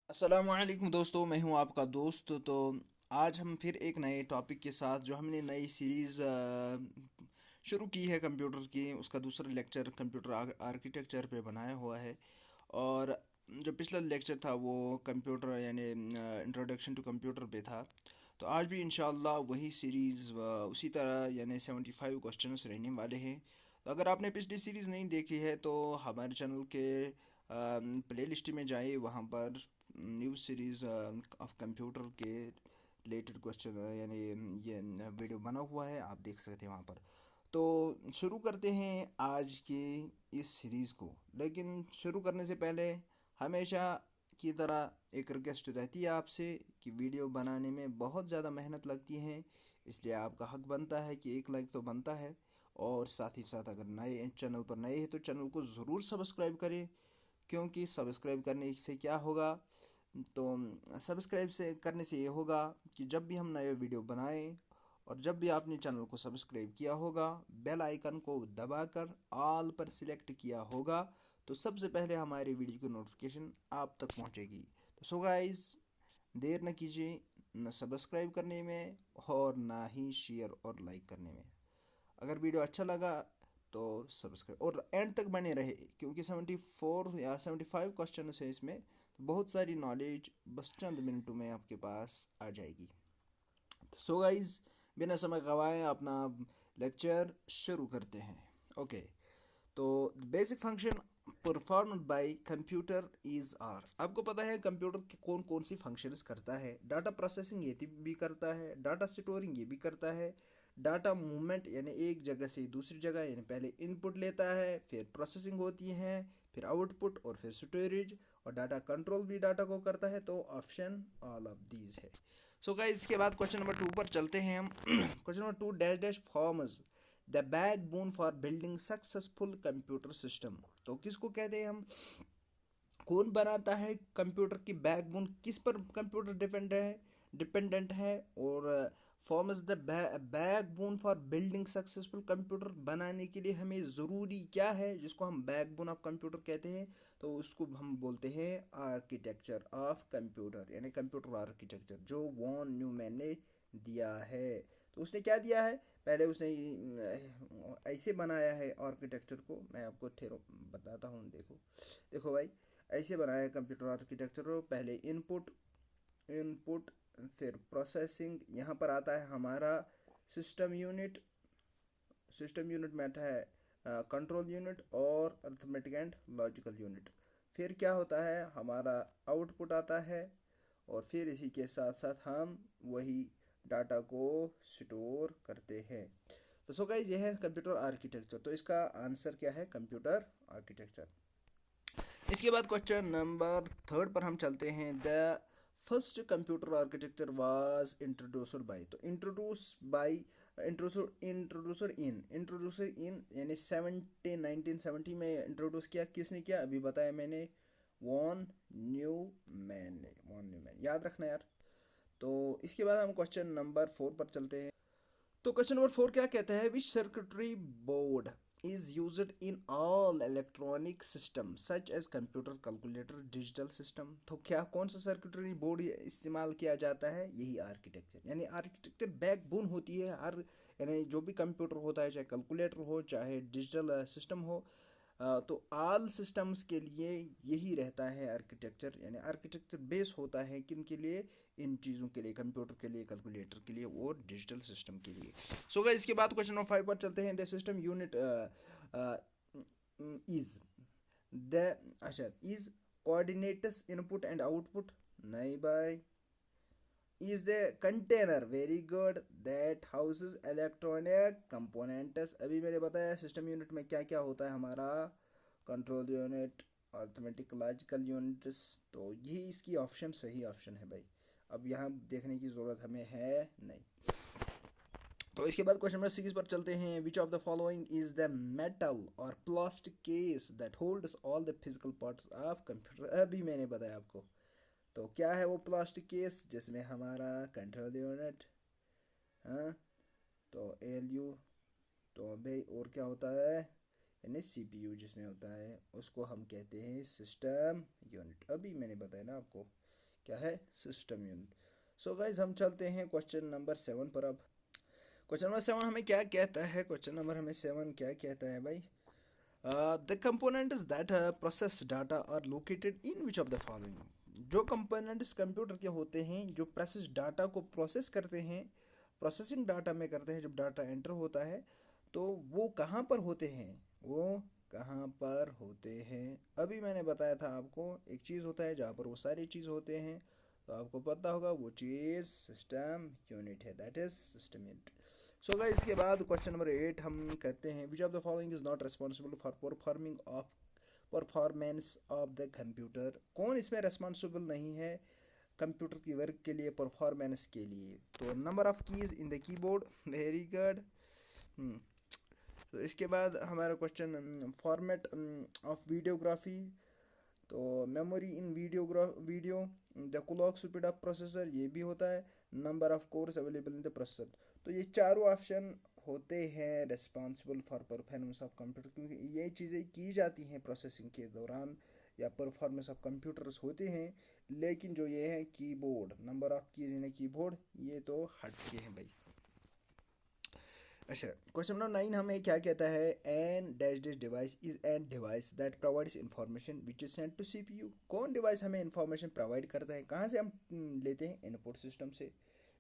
अस्सलामुअलैकुम दोस्तों, मैं हूं आपका दोस्त। तो आज हम फिर एक नए टॉपिक के साथ जो हमने नई सीरीज़ शुरू की है कंप्यूटर की, उसका दूसरा लेक्चर कंप्यूटर आर्किटेक्चर पे बनाया हुआ है। और जो पिछला लेक्चर था वो कंप्यूटर यानी इंट्रोडक्शन टू कंप्यूटर पे था। तो आज भी इंशाल्लाह वही सीरीज़ उसी तरह यानी 75 क्वेश्चंस रहने वाले हैं। तो अगर आपने पिछली सीरीज़ नहीं देखी है तो हमारे चैनल के प्ले लिस्ट में जाइए, वहाँ पर न्यू सीरीज़ ऑफ कंप्यूटर के रिलेटेड क्वेश्चन यानी ये वीडियो बना हुआ है, आप देख सकते हैं वहाँ पर। तो शुरू करते हैं आज की इस सीरीज़ को। लेकिन शुरू करने से पहले हमेशा की तरह एक रिक्वेस्ट रहती है आपसे कि वीडियो बनाने में बहुत ज़्यादा मेहनत लगती है, इसलिए आपका हक बनता है कि एक लाइक तो बनता है। और साथ ही साथ अगर नए चैनल पर नए हैं तो चैनल को ज़रूर सब्सक्राइब करें, क्योंकि सब्सक्राइब करने से क्या होगा, तो सब्सक्राइब से करने से ये होगा कि जब भी हम नए वीडियो बनाएं और जब भी आपने चैनल को सब्सक्राइब किया होगा, बेल आइकन को दबाकर ऑल पर सिलेक्ट किया होगा, तो सबसे पहले हमारी वीडियो की नोटिफिकेशन आप तक पहुंचेगी। तो सो गाइस, देर न कीजिए, न सब्सक्राइब करने में और ना ही शेयर और लाइक करने में। अगर वीडियो अच्छा लगा तो सब्सक्राइब और एंड तक बने रहे, क्योंकि 74 या 75 क्वेश्चन है इसमें, तो बहुत सारी नॉलेज बस चंद मिनटों में आपके पास आ जाएगी। तो सो गाइज, बिना समय गवाए अपना लेक्चर शुरू करते हैं। ओके। तो basic function performed by computer is are. आपको पता है कंप्यूटर के कौन कौन सी फंक्शंस करता है। डाटा प्रोसेसिंग ये भी करता है, डाटा स्टोरिंग ये भी करता है, डाटा मूवमेंट यानी एक जगह से दूसरी जगह, यानी पहले इनपुट लेता है, फिर प्रोसेसिंग होती है, फिर आउटपुट और फिर स्टोरेज, और डाटा कंट्रोल भी डाटा को करता है। तो ऑप्शन ऑल ऑफ दीज है। सो गाइस, इसके बाद क्वेश्चन नंबर 2 पर चलते हैं हम। Question number 2, dash dash forms the backbone for building successful computer system. तो किसको कहते हैं हम, कौन बनाता है कंप्यूटर की बैकबोन, किस पर कंप्यूटर डिपेंडेंट है। और forms the backbone for building successful computer, बनाने के लिए हमें ज़रूरी क्या है जिसको हम बैकबोन ऑफ कंप्यूटर कहते हैं। तो उसको हम बोलते हैं आर्किटेक्चर ऑफ कंप्यूटर, यानी कंप्यूटर आर्किटेक्चर जो वॉन न्यूमैन ने दिया है। तो उसने क्या दिया है, पहले उसने ऐसे बनाया है आर्किटेक्चर को। मैं आपको ठहरो बताता हूँ। देखो देखो भाई, ऐसे बनाया है कंप्यूटर आर्किटेक्चर को। पहले इनपुट इनपुट फिर प्रोसेसिंग, यहाँ पर आता है हमारा सिस्टम यूनिट। सिस्टम यूनिट में आता है कंट्रोल यूनिट और अर्थमेटिक एंड लॉजिकल यूनिट। फिर क्या होता है, हमारा आउटपुट आता है, और फिर इसी के साथ साथ हम वही डाटा को स्टोर करते हैं। तो सो गाइस, ये है कंप्यूटर आर्किटेक्चर। तो इसका आंसर क्या है, कंप्यूटर आर्किटेक्चर। इसके बाद क्वेश्चन नंबर 3 पर हम चलते हैं। The first computer architecture was introduced by. तो इंट्रोड्यूसर इन यानी 1970 में इंट्रोड्यूस किया, किसने किया, अभी बताया मैंने, वॉन न्यूमैन याद रखना यार। तो इसके बाद हम क्वेश्चन नंबर 4 पर चलते हैं। तो क्वेश्चन नंबर 4 क्या कहता है, which circuitry board is used in all electronic system such as computer, calculator, digital system. तो क्या कौन सा सर्किटरी बोर्ड इस्तेमाल किया जाता है, यही आर्किटेक्चर। यानी आर्किटेक्चर बैकबोन होती है हर, यानी जो भी कंप्यूटर होता है, चाहे कैलकुलेटर हो चाहे डिजिटल सिस्टम हो, तो ऑल सिस्टम्स के लिए यही रहता है आर्किटेक्चर। यानी आर्किटेक्चर बेस होता है किन के लिए, इन चीज़ों के लिए, कंप्यूटर के लिए, कैलकुलेटर के लिए और डिजिटल सिस्टम के लिए। सो गाइस, इसके बाद क्वेश्चन नंबर 5 पर चलते हैं। The system unit is the अच्छा is coordinates input and output, नहीं भाई। Is the container, very good, that houses electronic components, अभी मैंने बताया सिस्टम यूनिट में क्या क्या होता है हमारा, control unit, arithmetic, logical units. तो यही इसकी ऑप्शन सही ऑप्शन है भाई। अब यहाँ देखने की ज़रूरत हमें है नहीं। तो इसके बाद क्वेश्चन नंबर 6 पर चलते हैं। Which of the following is the metal और plastic case that holds all the physical parts of computer, अभी मैंने बताया आपको। तो क्या है वो प्लास्टिक केस, जिसमें हमारा कंट्रोल यूनिट, हाँ, तो एलयू, तो भाई और क्या होता है, यानी सीपीयू जिसमें होता है, उसको हम कहते हैं सिस्टम यूनिट, अभी मैंने बताया ना आपको। क्या है, सिस्टम यूनिट। सो गाइज हम चलते हैं क्वेश्चन नंबर 7 पर। अब क्वेश्चन नंबर 7 हमें क्या कहता है, क्वेश्चन नंबर हमें 7 क्या कहता है भाई, the components that process data are located in which of the following. जो कंपोनेंट्स कंप्यूटर के होते हैं जो प्रोसेस डाटा को प्रोसेस करते हैं, प्रोसेसिंग डाटा में करते हैं, जब डाटा एंटर होता है तो वो कहाँ पर होते हैं, वो कहाँ पर होते हैं। अभी मैंने बताया था आपको एक चीज़ होता है जहाँ पर वो सारी चीज़ होते हैं, तो आपको पता होगा वो चीज़ सिस्टम यूनिट है, that is system unit. So guys इसके बाद क्वेश्चन नंबर 8 हम करते हैं, which of the following is not responsible for performing of performance of the computer. कौन इसमें रिस्पॉन्सिबल नहीं है कंप्यूटर की वर्क के लिए, परफॉर्मेंस के लिए। तो number of keys in the keyboard, very good. तो इसके बाद हमारा क्वेश्चन फॉर्मेट ऑफ वीडियोग्राफी, तो memory in video, the clock speed of processor, ये भी होता है, number of course available in the processor. तो ये चारों ऑप्शन होते हैं responsible for performance of computer, क्योंकि ये चीज़ें की जाती हैं प्रोसेसिंग के दौरान या परफॉर्मेंस ऑफ कंप्यूटर्स होते हैं। लेकिन जो ये है keyboard, number of keys in keyboard, ये तो हट के हैं भाई। अच्छा क्वेश्चन नंबर 9 हमें क्या कहता है, an dash dash device is an device that provides information which is sent to CPU. कौन डिवाइस हमें इंफॉर्मेशन प्रोवाइड करता है, कहाँ से हम लेते हैं, इनपुट सिस्टम से,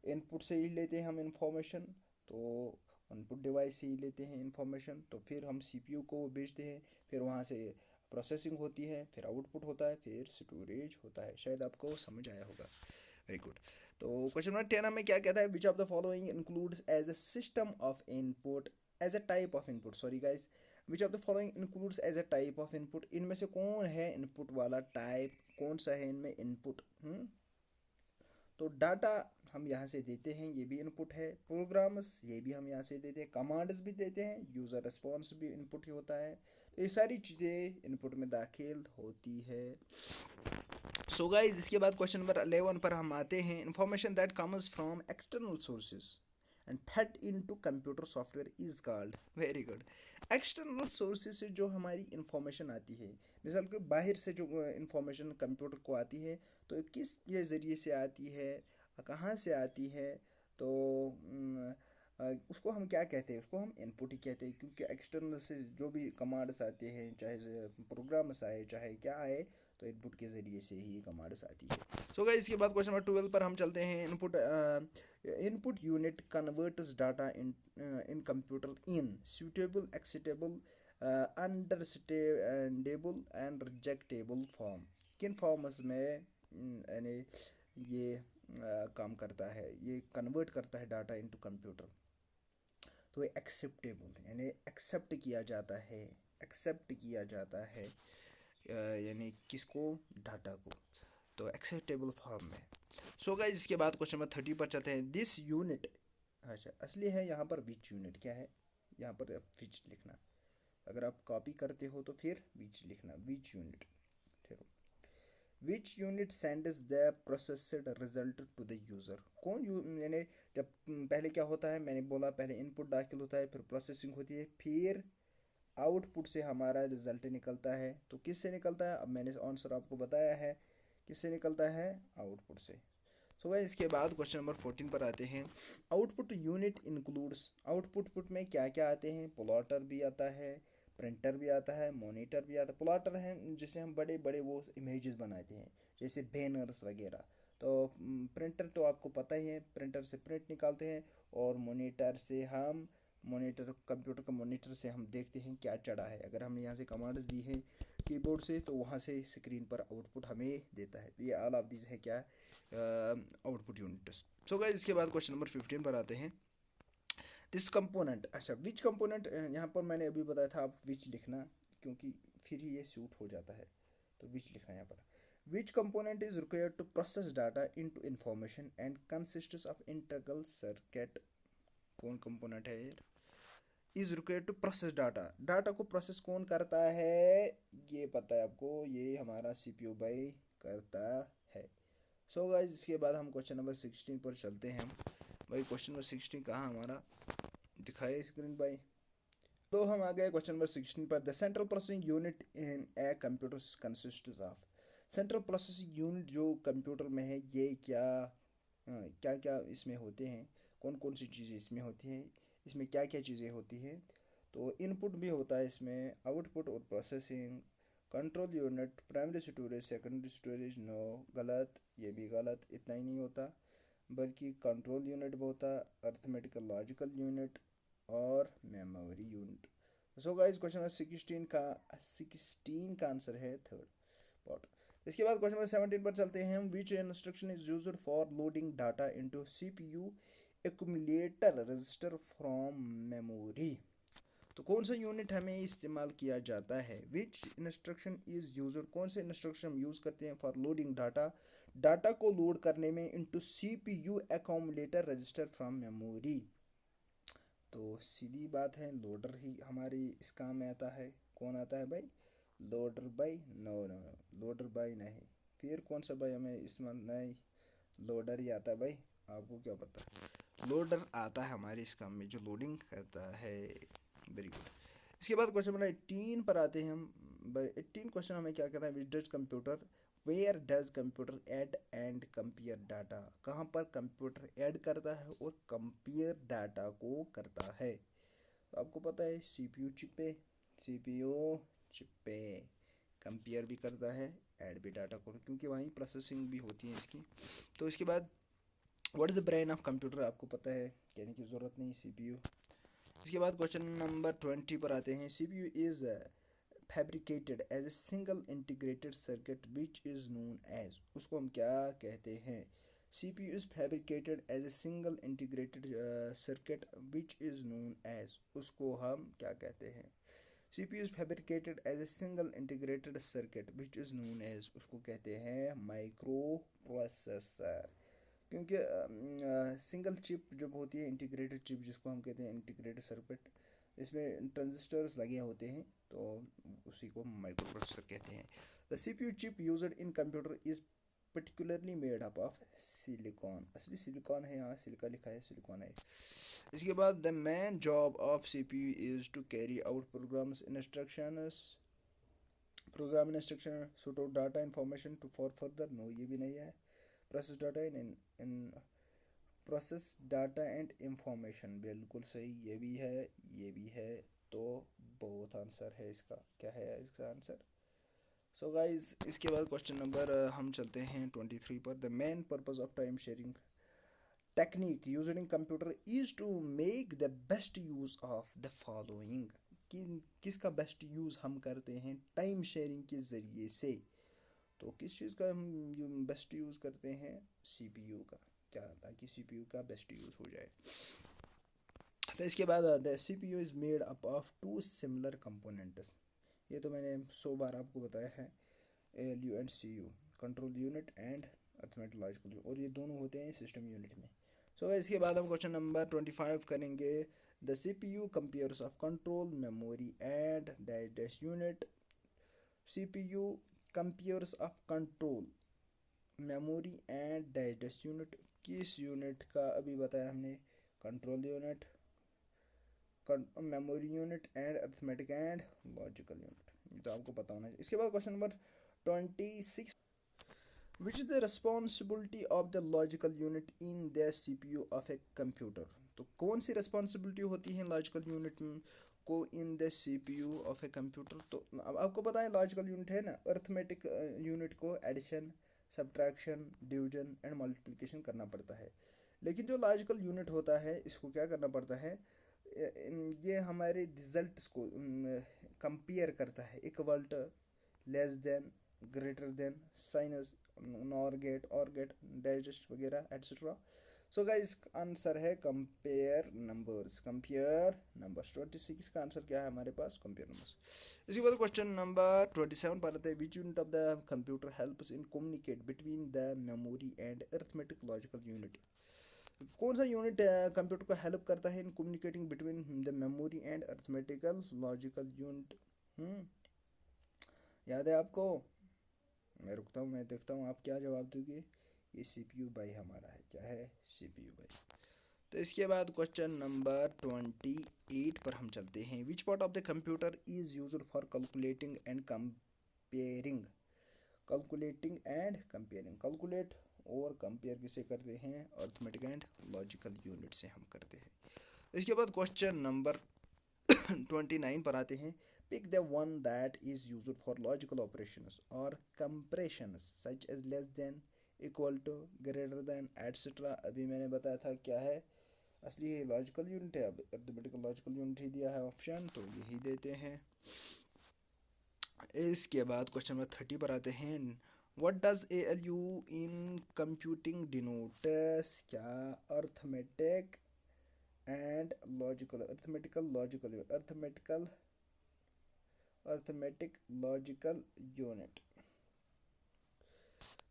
इनपुट से ही लेते हैं हम इंफॉर्मेशन। तो इनपुट डिवाइस से ही लेते हैं इंफॉर्मेशन, तो फिर हम सीपीयू को भेजते हैं, फिर वहाँ से प्रोसेसिंग होती है, फिर आउटपुट होता है, फिर स्टोरेज होता है। शायद आपको समझ आया होगा, वेरी गुड। तो क्वेश्चन नंबर 10 हमें क्या कहता है, which of the following includes as a system of input as a type of input, sorry guys, which of the following includes as a type of input. इनमें से कौन है input वाला टाइप, कौन सा है इनमें इनपुट। तो डाटा हम यहाँ से देते हैं, ये भी इनपुट है, प्रोग्राम्स ये भी हम यहाँ से देते हैं, कमांड्स भी देते हैं, यूज़र रिस्पॉन्स भी इनपुट ही होता है। तो ये सारी चीज़ें इनपुट में दाखिल होती है। सो गाइज इसके बाद क्वेश्चन नंबर 11 पर हम आते हैं, information that comes from external sources and fade into computer software is called, very good. External sources से जो हमारी इंफॉर्मेशन आती है, मिसाल के बाहर से जो इंफॉर्मेशन कंप्यूटर को आती है, तो किस ये ज़रिए से आती है, कहाँ से आती है, तो उसको हम क्या कहते हैं, उसको हम इनपुट ही कहते हैं, क्योंकि एक्सटर्नल से जो भी कमांड्स आते हैं, चाहे प्रोग्राम्स आए चाहे क्या आए, तो इनपुट के ज़रिए से ही कमांड्स आती है। सो गाइस इसके बाद क्वेश्चन नंबर 12 पर हम चलते हैं, input unit converts data in computer in suitable, acceptable, understandable and rejectable form. किन फॉर्म्स में यानी ये काम करता है, ये कन्वर्ट करता है डाटा इनटू कंप्यूटर। तो ये एक्सेप्टेबल यानी एक्सेप्ट किया जाता है, एक्सेप्ट किया जाता है यानी किसको, डाटा को, तो एक्सेप्टेबल फॉर्म में। सो गाइस इसके बाद क्वेश्चन नंबर 30 पर चलते हैं, दिस यूनिट, अच्छा असली है यहाँ पर विच यूनिट, क्या है यहाँ पर विच लिखना, अगर आप कॉपी करते हो तो फिर विच लिखना, विच यूनिट, ठीक है। Which unit sends the processed result to the user. कौन यानी जब पहले क्या होता है, मैंने बोला पहले इनपुट दाखिल होता है, फिर प्रोसेसिंग होती है, फिर आउटपुट से हमारा रिजल्ट निकलता है। तो किससे निकलता है, अब मैंने आंसर आपको बताया है, किससे निकलता है, आउटपुट से। सो भाई इसके बाद क्वेश्चन नंबर 14 पर आते हैं, आउटपुट यूनिट इंक्लूड्स, आउटपुट में क्या क्या आते हैं, प्लॉटर भी आता है, प्रिंटर भी आता है, मॉनिटर भी आता है। प्लॉटर है जिसे हम बड़े बड़े वो इमेजेस बनाते हैं, जैसे बैनर्स वगैरह। तो प्रिंटर तो आपको पता ही है, प्रिंटर से प्रिंट निकालते हैं, और मॉनिटर से हम, मॉनिटर कंप्यूटर का मॉनिटर से हम देखते हैं क्या चढ़ा है। अगर हमने यहाँ से कमांड्स दी हैं कीबोर्ड से, तो वहाँ से स्क्रीन पर आउटपुट हमें देता है। तो ये ऑल ऑफ दिस है क्या, आउटपुट यूनिट्स। सो गाइस इसके बाद क्वेश्चन नंबर 15 पर आते हैं, दिस कंपोनेंट, अच्छा विच कंपोनेंट, यहाँ पर मैंने अभी बताया था आप विच लिखना, क्योंकि फिर ही ये सूट हो जाता है, तो विच लिखना है यहाँ पर। Which component is required to process data into information and consists of integral circuit. कौन कंपोनेंट है, is required to process data, data को प्रोसेस कौन करता है, ये पता है आपको, ये हमारा सीपीयू भाई करता है। सो गाइस इसके बाद हम क्वेश्चन नंबर 16 पर चलते हैं। भाई क्वेश्चन नंबर 16 कहाँ हमारा दिखाए स्क्रीन भाई, तो हम आ गए क्वेश्चन नंबर 16 पर, the central processing unit in a computer consists of. Central processing unit जो कंप्यूटर में है, ये क्या क्या क्या इसमें होते हैं, कौन कौन सी चीज़ें इसमें होती हैं, इसमें क्या क्या चीज़ें होती हैं। तो इनपुट भी होता है इसमें, आउटपुट और processing, control unit, primary storage, secondary storage. No, गलत, ये भी गलत, इतना ही नहीं होता, बल्कि कंट्रोल यूनिट भी होता, अर्थमेटिकल लॉजिकल यूनिट और memory unit. So guys question number 16 का आंसर है थर्ड पार्ट। इसके बाद क्वेश्चन नंबर 17 पर चलते हैं हम। विच instruction is used for loading data into CPU accumulator register from memory. तो कौन सा यूनिट हमें इस्तेमाल किया जाता है, विच इंस्ट्रक्शन इज यूज्ड, कौन से इंस्ट्रक्शन हम यूज़ करते हैं फॉर लोडिंग डाटा, डाटा को लोड करने में into CPU accumulator register from memory. तो सीधी बात है, लोडर ही हमारी इस काम में आता है। कौन आता है भाई, loader by. No no no, loader by नहीं, फिर कौन सा भाई हमें इस्तेमाल, नहीं, लोडर ही आता है भाई, आपको क्या पता। लोडर आता है हमारे इस काम में जो लोडिंग करता है। Very good. इसके बाद क्वेश्चन नंबर 18 पर आते हैं हम। भाई 18 क्वेश्चन हमें क्या कहता है, which does computer, where does computer add and compare data, कहाँ पर कंप्यूटर ऐड करता है और कंपेयर डाटा को करता है। तो आपको पता है सीपीयू चिप पे, सीपीयू चिप पे कंपेयर भी करता है, ऐड भी डाटा को, क्योंकि वहीं प्रोसेसिंग भी होती है इसकी। तो इसके बाद what is the brain of computer, आपको पता है, कहने की ज़रूरत नहीं, सीपीयू। इसके बाद क्वेश्चन नंबर 20 पर आते हैं। CPU is fabricated as a single integrated circuit which is known as, उसको हम क्या कहते हैं। CPU is fabricated as a single integrated circuit which is known as, उसको हम क्या कहते हैं। CPU is fabricated as a single integrated circuit which is known as, उसको कहते हैं माइक्रो प्रोसेसर। क्योंकि सिंगल चिप जब होती है, इंटीग्रेटेड चिप जिसको हम कहते हैं इंटीग्रेटेड सर्किट, इसमें ट्रांजिस्टर्स लगे होते हैं, तो उसी को माइक्रो प्रोसेसर कहते हैं। The CPU chip used in computer is particularly made up of silicon, असली सिलिकॉन है, यहाँ सिलिका लिखा है, सिलिकॉन है। इसके बाद the main job of CPU is to carry out program instruction suit out data information to for further. No, ये भी नहीं है। Process data in process data and information, बिल्कुल सही, ये भी है, ये भी है। तो बहुत आंसर है इसका, क्या है इसका आंसर। सो गाइज इसके बाद क्वेश्चन नंबर हम चलते हैं 23 पर। The main purpose of time sharing technique used in computer is to make the best use of the following, किसका बेस्ट यूज़ हम करते हैं टाइम शेयरिंग के ज़रिए से। तो किस चीज़ का हम बेस्ट यूज़ करते हैं, सीपीयू का, क्या, ताकि सीपीयू का बेस्ट यूज़ हो जाए। तो इसके बाद the CPU is made up of two similar components, ये तो मैंने 100 बार आपको बताया है, ALU and CU, control unit and arithmetic logical unit, और ये दोनों होते हैं सिस्टम यूनिट में। सो इसके बाद हम क्वेश्चन नंबर 25 करेंगे। The CPU compares of control memory and digest unit. CPU compares of control memory and digest unit, किस यूनिट का अभी बताया हमने, control unit, memory unit and arithmetic and logical unit, ये तो आपको पता होना चाहिए। इसके बाद question number 26, which is the responsibility of the logical unit in the CPU of a computer. तो कौन सी रिस्पॉन्सिबिलिटी होती है लॉजिकल यूनिट को इन the CPU of a computer. तो अब आपको पता है लॉजिकल यूनिट है ना, अर्थमेटिक यूनिट को addition, subtraction, division and multiplication करना पड़ता है। लेकिन जो लॉजिकल यूनिट होता है इसको क्या करना पड़ता है, ये हमारे रिजल्ट्स को कंपेयर करता है, equal to, less than, greater than, sinus, nor gate, और गेट, डाइजेस्ट वगैरह एट्सेट्रा। सो गाइस आंसर है कंपेयर नंबर्स, कंपेयर नंबर्स। 26 का आंसर क्या है हमारे पास, कंपेयर नंबर्स। इसके बाद क्वेश्चन नंबर 27 पर आते हैं। Which unit of the computer helps in communicate between the memory and arithmetic logical unit. कौन सा यूनिट कंप्यूटर को हेल्प करता है इन communicating between the memory and arithmetical logical unit. याद है आपको, मैं रुकता हूँ, मैं देखता हूँ आप क्या जवाब दोगे। ये CPU बाई हमारा है, क्या है, CPU बाई। तो इसके बाद क्वेश्चन नंबर 28 पर हम चलते हैं। Which part of the computer is used for calculating and comparing calculating and comparing. Calculate और कंपेयर किसे करते हैं? अर्थमेटिक एंड लॉजिकल यूनिट से हम करते हैं। इसके बाद क्वेश्चन नंबर 29 पर आते हैं। Pick the one that is used for logical operations और comparisons such as less than, equal to, greater than, etcetera. अभी मैंने बताया था क्या है असली है लॉजिकल यूनिट है, अब अर्थमेटिकल लॉजिकल यूनिट ही दिया है ऑप्शन, तो यही देते हैं। इसके बाद क्वेश्चन नंबर 30 पर आते हैं। What does A L U in computing denotes? क्या arithmetic and logical, arithmetic logical unit.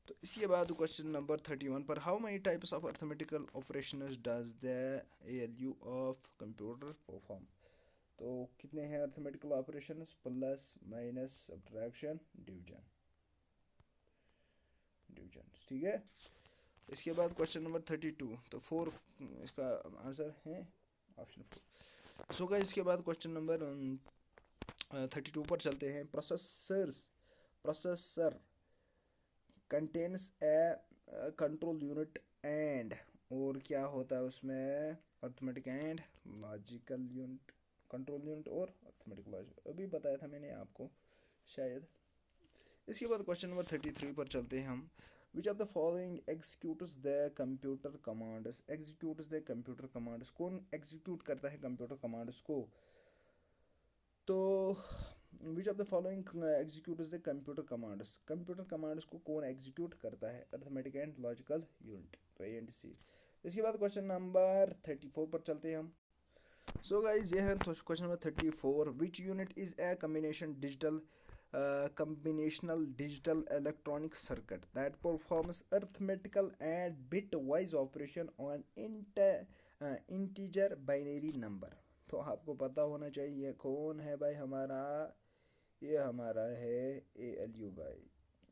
तो इसके बाद क्वेश्चन नंबर 31 पर, how many types of arithmetical operations does the ALU of computer perform? तो कितने हैं arithmetical operations? Plus, minus, subtraction, division. ठीक है। इसके बाद क्वेश्चन नंबर 32, तो 4 इसका आंसर है ऑप्शन 4। सो गाइस इसके बाद क्वेश्चन नंबर 32 पर चलते हैं। Processor contains A control unit and, और क्या होता है उसमें? Arithmetic and logical unit, control unit और अर्थमेटिक लॉजिक, अभी बताया था मैंने आपको शायद। इसके बाद क्वेश्चन नंबर 33 पर चलते हैं हम। विच of the following executes the computer commands? कौन एग्जीक्यूट करता है कंप्यूटर कमांड्स को? तो विच of the following executes the computer commands को कौन एग्जीक्यूट करता है? अर्थमेटिक एंड लॉजिकल यूनिट, तो ए एंड सी। इसके बाद क्वेश्चन नंबर 34 पर चलते हैं हम। सो गाइस ये है question number 34। Which unit is a combinational digital electronic circuit that performs arithmetical and bitwise operation on integer binary number? तो आपको पता होना चाहिए कौन है भाई हमारा, ये हमारा है ALU भाई।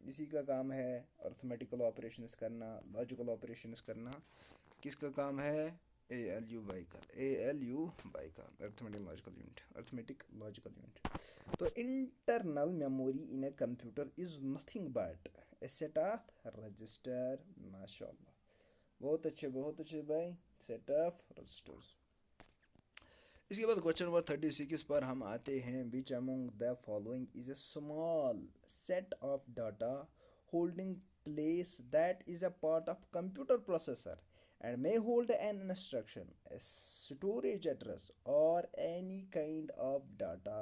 इसी का काम है अर्थमेटिकल ऑपरेशंस करना, लॉजिकल ऑपरेशंस करना। किसका काम है? ALU का अर्थमेटिक लॉजिकल यूनिट। तो internal memory in a computer is nothing but A set of register. माशाल्लाह, बहुत अच्छे भाई, सेट ऑफ रजिस्टर्स। इसके बाद क्वेश्चन नंबर 36 पर हम आते हैं। Which among the following is a small set of data holding place that is a part of computer processor and may hold an instruction, a storage address or any kind of data?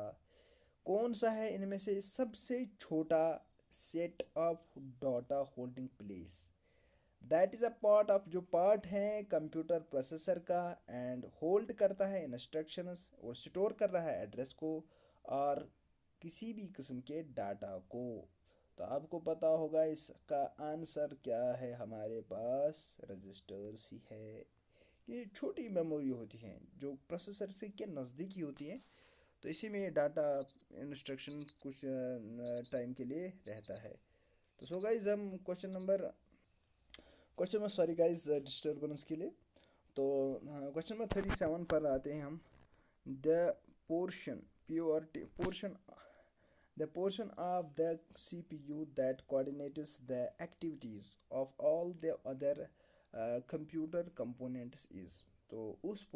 कौन सा है इनमें से सबसे छोटा set of data holding place that is a part of, जो part है computer processor का, एंड होल्ड करता है इंस्ट्रक्शंस और स्टोर कर रहा है एड्रेस को और किसी भी किस्म के डाटा को? तो आपको पता होगा इसका आंसर क्या है हमारे पास, रजिस्टर्स ही है। ये छोटी मेमोरी होती हैं जो प्रोसेसर से के नज़दीक ही होती है, तो इसी में डाटा इंस्ट्रक्शन कुछ टाइम के लिए रहता है। तो सो गाइज हम क्वेश्चन में सॉरी गाइज डिस्टर्बेंस के लिए। तो क्वेश्चन नंबर 37 पर आते हैं हम। The portion portion the portion of the CPU that coordinates the activities of all the other computer components is, तो उस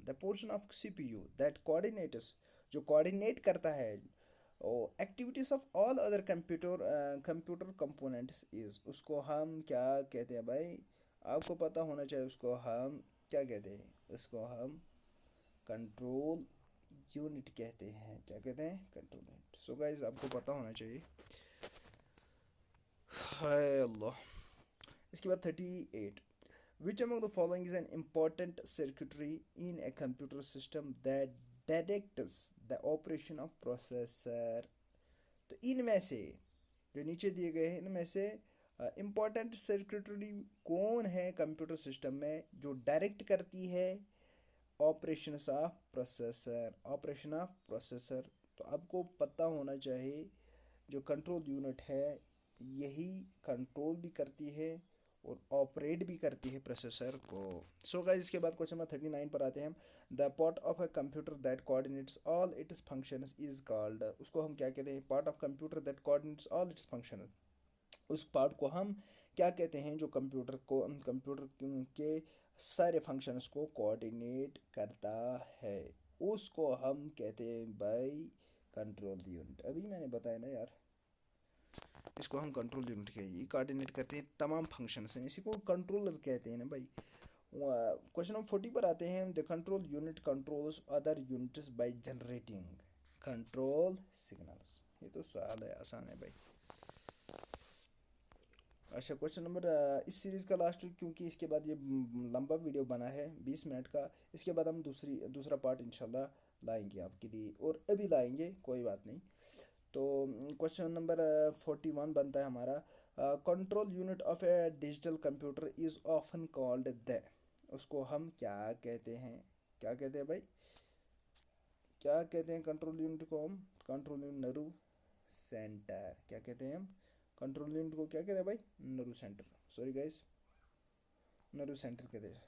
the portion of CPU that coordinates, जो coordinate करता है activities of all other computer components is, उसको हम क्या कहते हैं भाई? आपको पता होना चाहिए उसको हम क्या कहते हैं? उसको हम कंट्रोल यूनिट कहते हैं। क्या कहते हैं? Control unit. सो गाइस आपको पता होना चाहिए। हाय अल्लाह। इसके बाद 38, which among the following is an important circuitry in a computer system that directs the operation of processor? तो इनमें से जो नीचे दिए गए हैं इनमें से इम्पॉर्टेंट सर्किटरी कौन है कंप्यूटर सिस्टम में जो डायरेक्ट करती है ऑपरेशन ऑफ प्रोसेसर? तो आपको पता होना चाहिए जो कंट्रोल यूनिट है यही कंट्रोल भी करती है और ऑपरेट भी करती है प्रोसेसर को। सो गाइस इसके बाद क्वेश्चन नंबर 39 पर आते हैं। The part of a computer that coordinates all it's functions is called, उसको हम क्या कहते हैं? Part of computer that coordinates all its function उस पार्ट को हम क्या कहते हैं, जो कंप्यूटर के सारे फंक्शंस को कोऑर्डिनेट करता है, उसको हम कहते हैं भाई कंट्रोल यूनिट। अभी मैंने बताया ना यार, इसको हम कंट्रोल यूनिट कहते हैं, कोऑर्डिनेट करते हैं तमाम फंक्शंस हैं, इसी को कंट्रोलर कहते हैं ना भाई। क्वेश्चन नंबर 40 पर आते हैं। The control unit controls other units by generating control signals. ये तो सवाल है, आसान है भाई। अच्छा, क्वेश्चन नंबर इस सीरीज़ का लास्ट, क्योंकि इसके बाद ये लंबा वीडियो बना है 20 मिनट का, इसके बाद हम दूसरा पार्ट इंशाल्लाह लाएंगे आपके लिए, और अभी लाएंगे, कोई बात नहीं। तो क्वेश्चन नंबर 41 बनता है हमारा, control unit of A digital computer is often called the, उसको हम क्या कहते हैं, क्या कहते हैं भाई, क्या कहते हैं कंट्रोल यूनिट को हम, कंट्रोल यूनिट नरू सेंटर, क्या कहते हैं हम कंट्रोल यूनिट को, क्या कहते हैं भाई, Naru centre, sorry guys, Naru centre कहते हैं।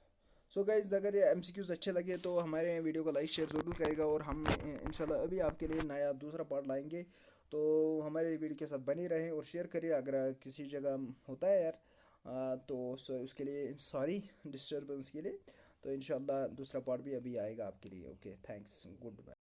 सो गाइज, अगर ये एमसीक्यूज अच्छे लगे तो हमारे वीडियो को लाइक शेयर ज़रूर करेगा, और हम इंशाल्लाह अभी आपके लिए नया दूसरा पार्ट लाएंगे। तो हमारे वीडियो के साथ बने रहें और शेयर करिए, अगर किसी जगह होता है यार तो उसके लिए सॉरी डिस्टर्बेंस के लिए। तो इंशाल्लाह दूसरा पार्ट भी अभी आएगा आपके लिए। Okay, thanks, good bye.